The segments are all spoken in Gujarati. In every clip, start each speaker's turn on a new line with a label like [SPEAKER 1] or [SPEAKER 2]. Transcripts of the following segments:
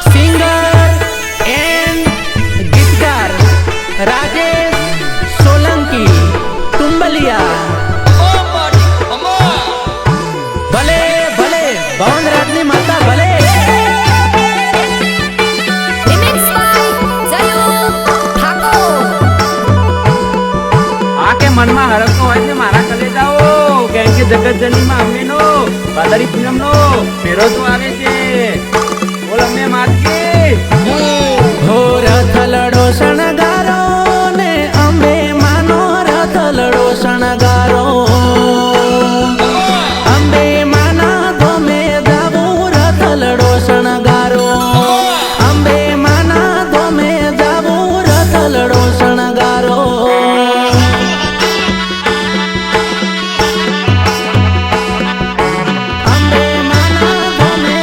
[SPEAKER 1] सिंगर एंड गीतकार राजेश सोलंकी तुंबलिया। भले भले भवन राजनी माता भले।
[SPEAKER 2] आके मन में हरको હોય ને મારા કલે જાઓ કેમ કે જગત જની માં અમ્મીનો ભાદરી પૂનમનો ફેરો તો આવે છે બોલ અમ્મે માતકી
[SPEAKER 1] હો રથલડો શણગારો ને અંબે માનો રથલડો શણગારો અંબે માના ધોમે જાવું રથલડો શણગારો અંબે માના ધોમે જાવું રથલડો શણગારો અંબે માના ધોમે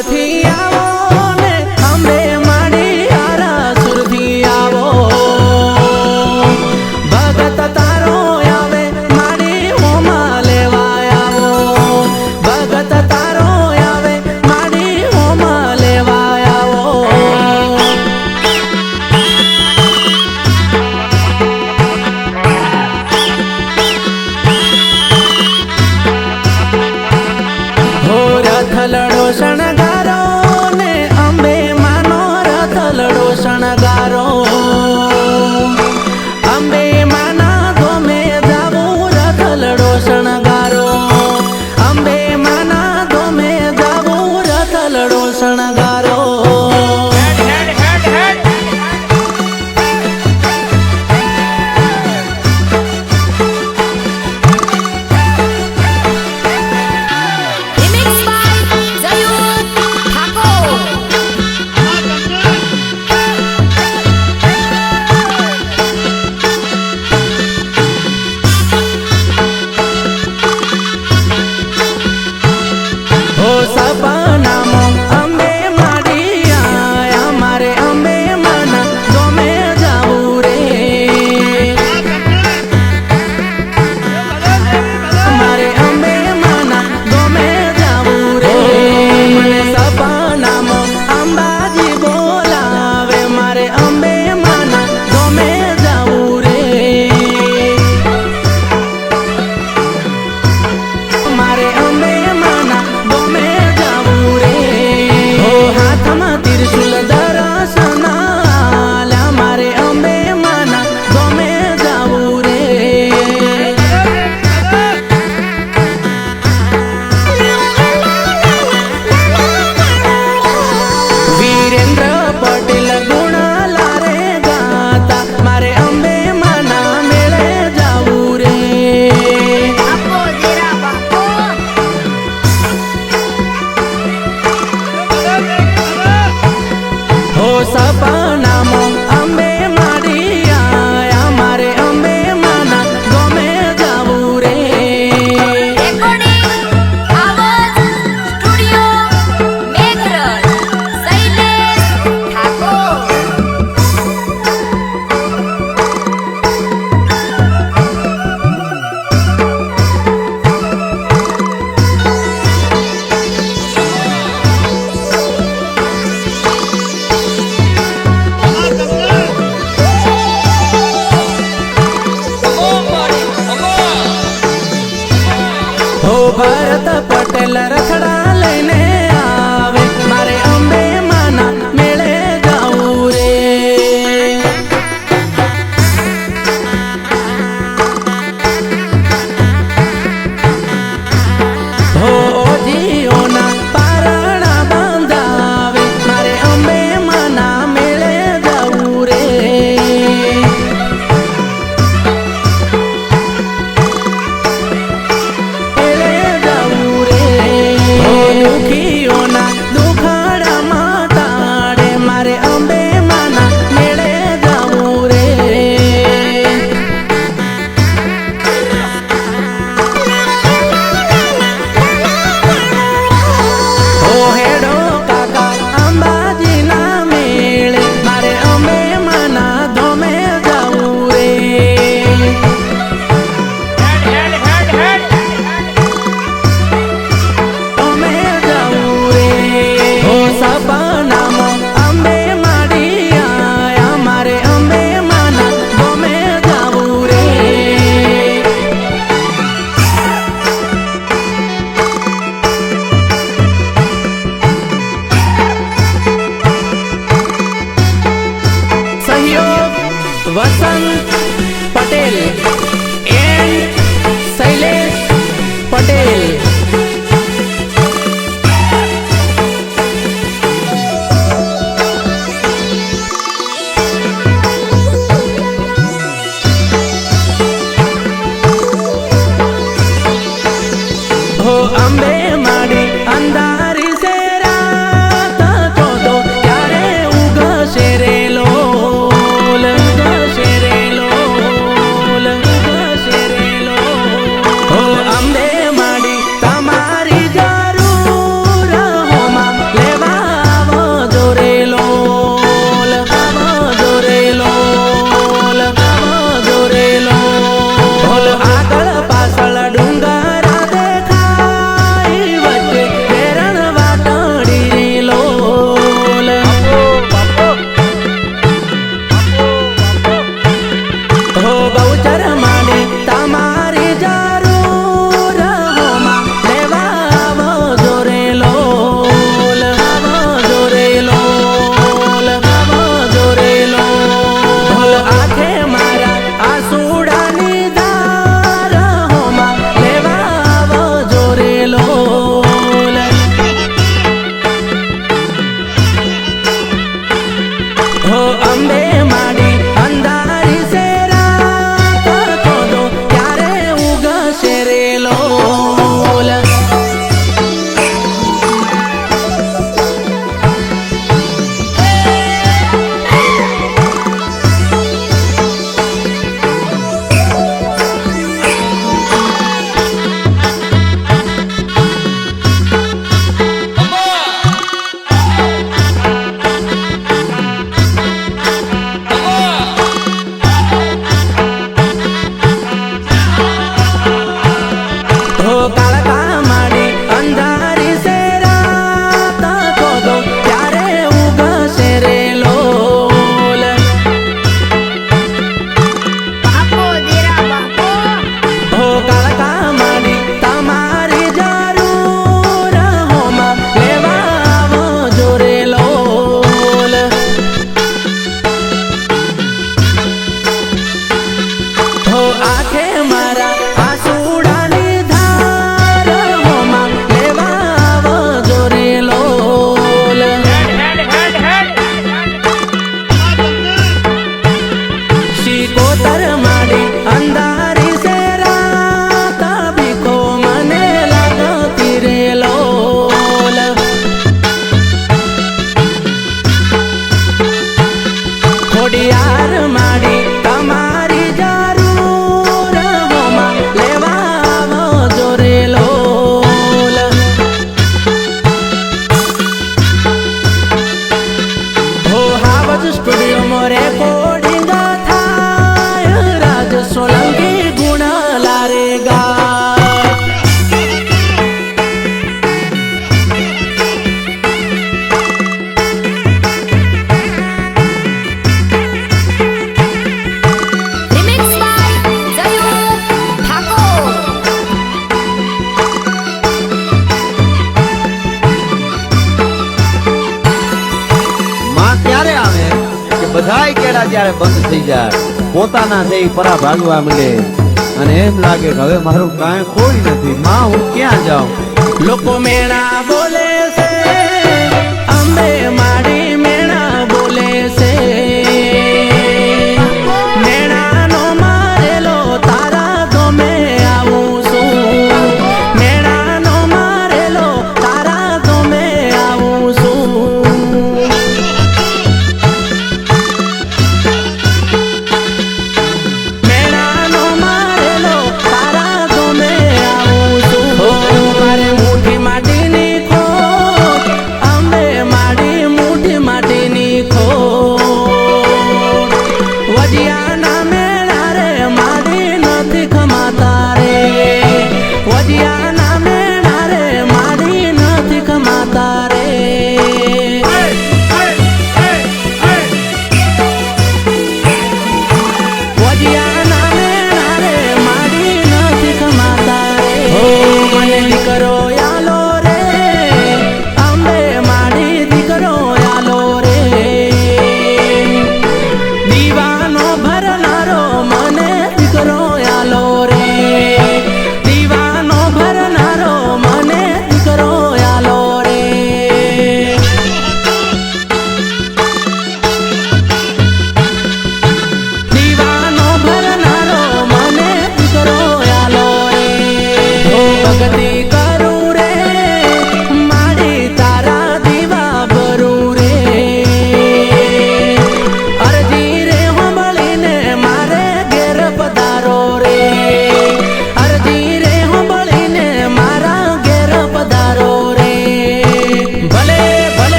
[SPEAKER 1] સુરથી આવો ને અંબે માડી હારા સુરથી આવો ભગત તારો આવે માડી હોમાં લેવા આવો ભગત તારો આવે માડી હોમાં લેવા આવો હો રથલડો શણગારો ને અંબે માનો રથલડો શણગારો અંબે માના ગોમે જાવું રથલડો શણગારો અંબે માના ગોમે જાવું રથલડો શણગારો
[SPEAKER 3] Remix by Zayud Thakur.
[SPEAKER 1] હો સપનામાં અંબે માડી આયા મારે અંબે માના ગમે જાવું રે મારે અંબે માના ગમે જાવું રે મને સપનામાં અંબાજી બોલાવે મારે અંબે માના ગમે જાવું રે મારે અંબે માના ગમે જાવું રે હો હાથમાં ત્રિશુલ દર્શન આલ્યા મારે અંબે માના ગમે જાવું રે વીરેન્દ્ર પટેલ ગુણાલા રે ગાતા મારે અંબે માના મેળે જાવું રે
[SPEAKER 3] Bapo Dera Bapo.
[SPEAKER 1] હો સપનામાં અંબે માડી આયા મારે અંબે માના ગમે જાવું રે
[SPEAKER 3] Recording Awaz Studio Meghraj. Shailesh Thakur.
[SPEAKER 1] હો ભરત પટેલ રથડા લઈને આવે મારે અંબે માના મેળે જાવું રે હો જીઓના પારણા બંધાવે મારે અંબે માના મેળે જાવું રે મેળે જાવું રે હો દુખીઓના દુખાડા માતાડે મારે અંબે માના મેળે જાવું રે હો હેડો કાકા અંબાજીના મેળે મારે અંબે માના ધોમે જાવું રે ધોમે જાવું રે હો સપનામાં અંબે માડી આયા મારે અંબે માના ધોમે જાવું રે સહયોગ વસંત પટેલ એન્ડ શૈલેષ પટેલ હો અંબે માડી અંધારી સે રાત ચોદો ત્યારે ઉગશે રે લોલ ઉગશે રે લોલ ઉગશે રે લોલ હો અંબે માડી
[SPEAKER 4] બધાય કેડા જ્યારે બંધ થઈ જાય પોતાના થઈ પરા ભાગવા મળે અને એમ લાગે કે હવે મારું કાંઈ કોઈ નથી માં હું ક્યાં જાઉં
[SPEAKER 1] લોકો મેળા બોલ